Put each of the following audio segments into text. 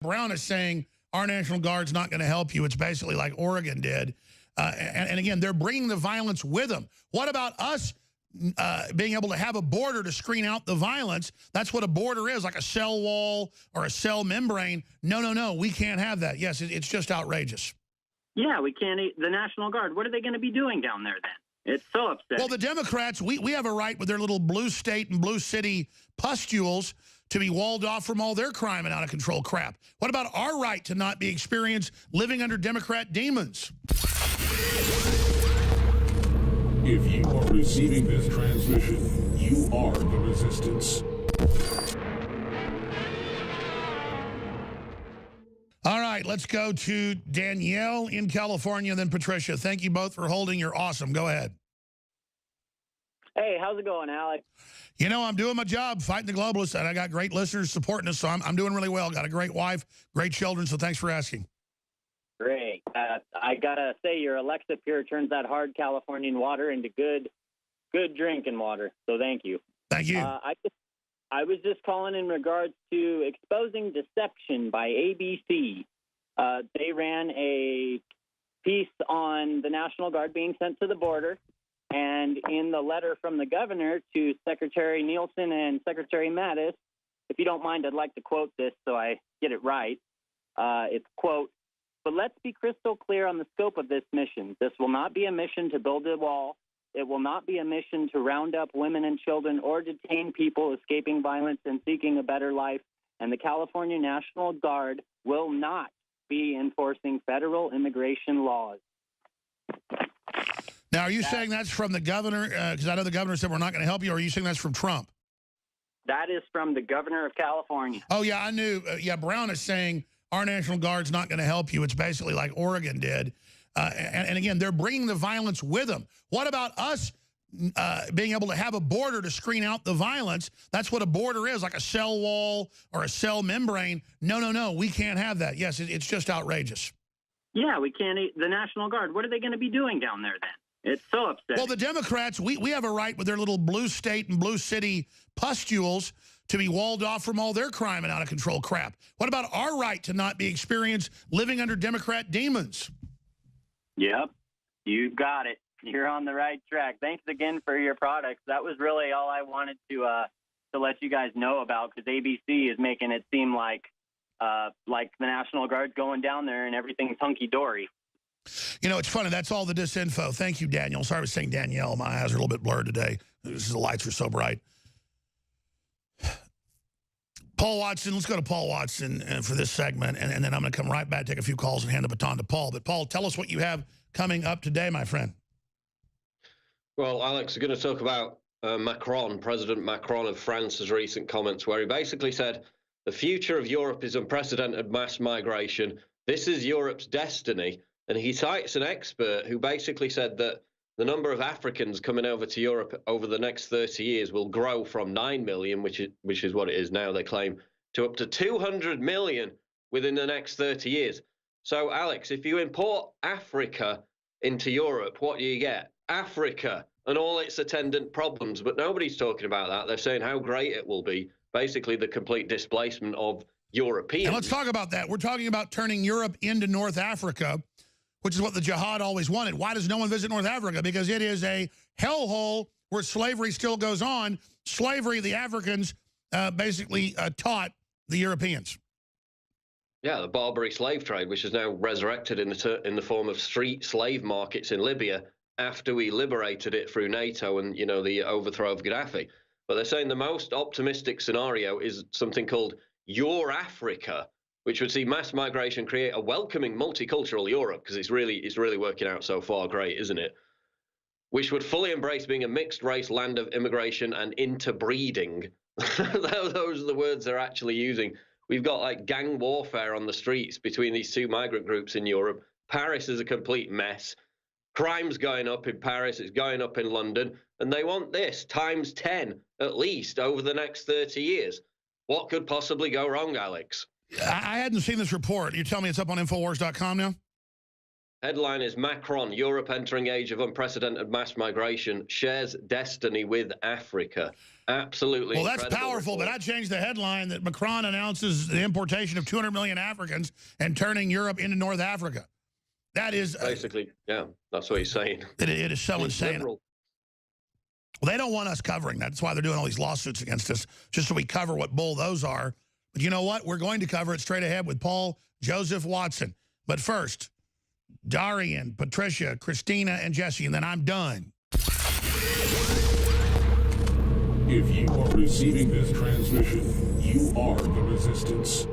Brown is saying our National Guard's not going to help you. It's basically like Oregon did. And again, they're bringing the violence with them. What about us being able to have a border to screen out the violence? That's what a border is, like a cell wall or a cell membrane. No, no, no, we can't have that. Yes, it's just outrageous. Yeah, we can't. The National Guard, what are they going to be doing down there then? It's so upsetting. Well, the Democrats, we have a right with their little blue state and blue city pustules to be walled off from all their crime and out-of-control crap. What about our right to not be experienced living under Democrat demons? If you are receiving this transmission, you are the resistance. All right, let's go to Danielle in California, then Patricia. Thank you both for holding. You're awesome. Go ahead. Hey, how's it going, Alex? You know, I'm doing my job fighting the globalists, and I got great listeners supporting us, so I'm doing really well. Got a great wife, great children, so thanks for asking. Great. I got to say, your Alexa Pure turns that hard Californian water into good drinking water, so thank you. Thank you. I was just calling in regards to exposing deception by ABC. They ran a piece on the National Guard being sent to the border, and in the letter from the governor to Secretary Nielsen and Secretary Mattis, if you don't mind, I'd like to quote this so I get it right. It's, quote, "But let's be crystal clear on the scope of this mission. This will not be a mission to build a wall. It will not be a mission to round up women and children or detain people escaping violence and seeking a better life. And the California National Guard will not be enforcing federal immigration laws." Now, are you saying that's from the governor? Because I know the governor said we're not going to help you. Or are you saying that's from Trump? That is from the governor of California. Oh, yeah, I knew. Yeah, Brown is saying our National Guard's not going to help you. It's basically like Oregon did. And again, they're bringing the violence with them. What about us being able to have a border to screen out the violence? That's what a border is, like a cell wall or a cell membrane. No, no, no, we can't have that. Yes, it's just outrageous. Yeah, we can't. The National Guard, what are they going to be doing down there then? It's so upsetting. Well, the Democrats, we have a right with their little blue state and blue city pustules to be walled off from all their crime and out-of-control crap. What about our right to not be experienced living under Democrat demons? Yep, you got it. You're on the right track. Thanks again for your products. That was really all I wanted to let you guys know about, because ABC is making it seem like the National Guard's going down there and everything's hunky-dory. You know, it's funny. That's all the disinfo. Thank you, Daniel. Sorry I was saying Danielle. My eyes are a little bit blurred today. The lights are so bright. Paul Watson, let's go to Paul Watson for this segment, and then I'm going to come right back, take a few calls, and hand the baton to Paul. But, Paul, tell us what you have coming up today, my friend. Well, Alex, we're going to talk about President Macron of France's recent comments, where he basically said, the future of Europe is unprecedented mass migration. This is Europe's destiny. And he cites an expert who basically said that the number of Africans coming over to Europe over the next 30 years will grow from 9 million, which is what it is now, they claim, to up to 200 million within the next 30 years. So, Alex, if you import Africa into Europe, what do you get? Africa and all its attendant problems. But nobody's talking about that. They're saying how great it will be, basically the complete displacement of Europeans. And let's talk about that. We're talking about turning Europe into North Africa, which is what the jihad always wanted. Why does no one visit North Africa? Because it is a hellhole where slavery still goes on. Slavery, the Africans basically taught the Europeans. Yeah, the Barbary slave trade, which is now resurrected in the form of street slave markets in Libya after we liberated it through NATO and, you know, the overthrow of Gaddafi. But they're saying the most optimistic scenario is something called Your Africa, which would see mass migration create a welcoming multicultural Europe, because it's really working out so far great, isn't it? Which would fully embrace being a mixed race land of immigration and interbreeding. Those are the words they're actually using. We've got like gang warfare on the streets between these two migrant groups in Europe. Paris is a complete mess. Crime's going up in Paris, it's going up in London, and they want this times 10 at least over the next 30 years. What could possibly go wrong, Alex? I hadn't seen this report. You're telling me it's up on Infowars.com now? Headline is Macron, Europe entering age of unprecedented mass migration, shares destiny with Africa. Absolutely. Well, that's powerful, but I changed the headline that Macron announces the importation of 200 million Africans and turning Europe into North Africa. That is... basically, yeah, that's what he's saying. It is so insane. Liberal. Well, they don't want us covering that. That's why they're doing all these lawsuits against us, just so we cover what bull those are. But you know what? We're going to cover it straight ahead with Paul Joseph Watson. But first, Darian, Patricia, Christina, and Jesse, and then I'm done. If you are receiving this transmission, you are the Resistance.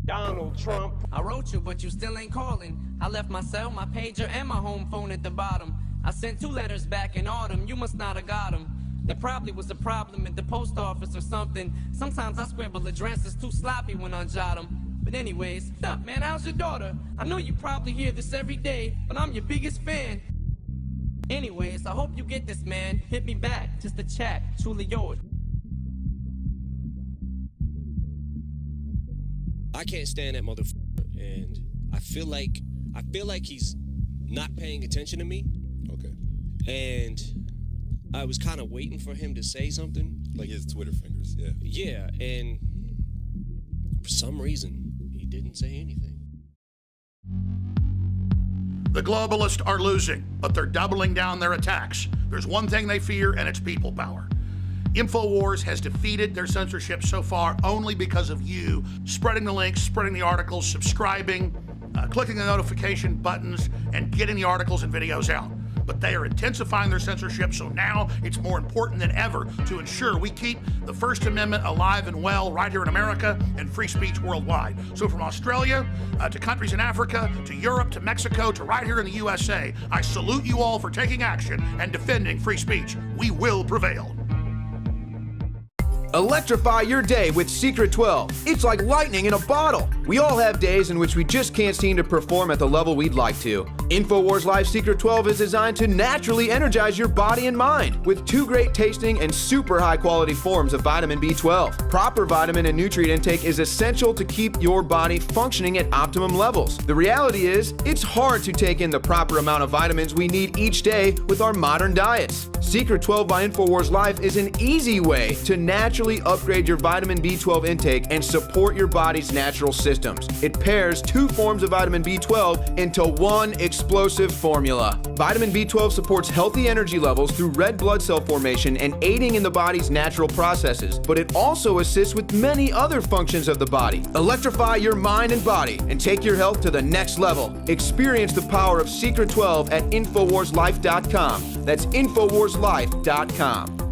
Donald Trump. I wrote you, but you still ain't calling. I left my cell, my pager, and my home phone at the bottom. I sent 2 letters back in autumn. You must not have got them. There probably was a problem at the post office or something. Sometimes I scribble addresses too sloppy when I jot them. But anyways, what's up, man? How's your daughter? I know you probably hear this every day, but I'm your biggest fan. Anyways, I hope you get this, man. Hit me back, just a chat. Truly yours. I can't stand that motherfucker, and I feel like he's not paying attention to me. Okay. And I was kind of waiting for him to say something. Like his Twitter fingers, yeah. Yeah, and for some reason, he didn't say anything. The globalists are losing, but they're doubling down their attacks. There's one thing they fear, and it's people power. InfoWars has defeated their censorship so far only because of you spreading the links, spreading the articles, subscribing, clicking the notification buttons, and getting the articles and videos out. But they are intensifying their censorship, so now it's more important than ever to ensure we keep the First Amendment alive and well right here in America and free speech worldwide. So from Australia to countries in Africa, to Europe, to Mexico, to right here in the USA, I salute you all for taking action and defending free speech. We will prevail. Electrify your day with Secret 12. It's like lightning in a bottle. We all have days in which we just can't seem to perform at the level we'd like to. InfoWars Life Secret 12 is designed to naturally energize your body and mind with 2 great tasting and super high quality forms of vitamin B12. Proper vitamin and nutrient intake is essential to keep your body functioning at optimum levels. The reality is, it's hard to take in the proper amount of vitamins we need each day with our modern diets. Secret 12 by InfoWars Life is an easy way to naturally upgrade your vitamin B12 intake and support your body's natural systems. It pairs 2 forms of vitamin B12 into one explosive formula. Vitamin B12 supports healthy energy levels through red blood cell formation and aiding in the body's natural processes, but it also assists with many other functions of the body. Electrify your mind and body and take your health to the next level. Experience the power of Secret 12 at InfoWarsLife.com. That's InfoWarsLife.com.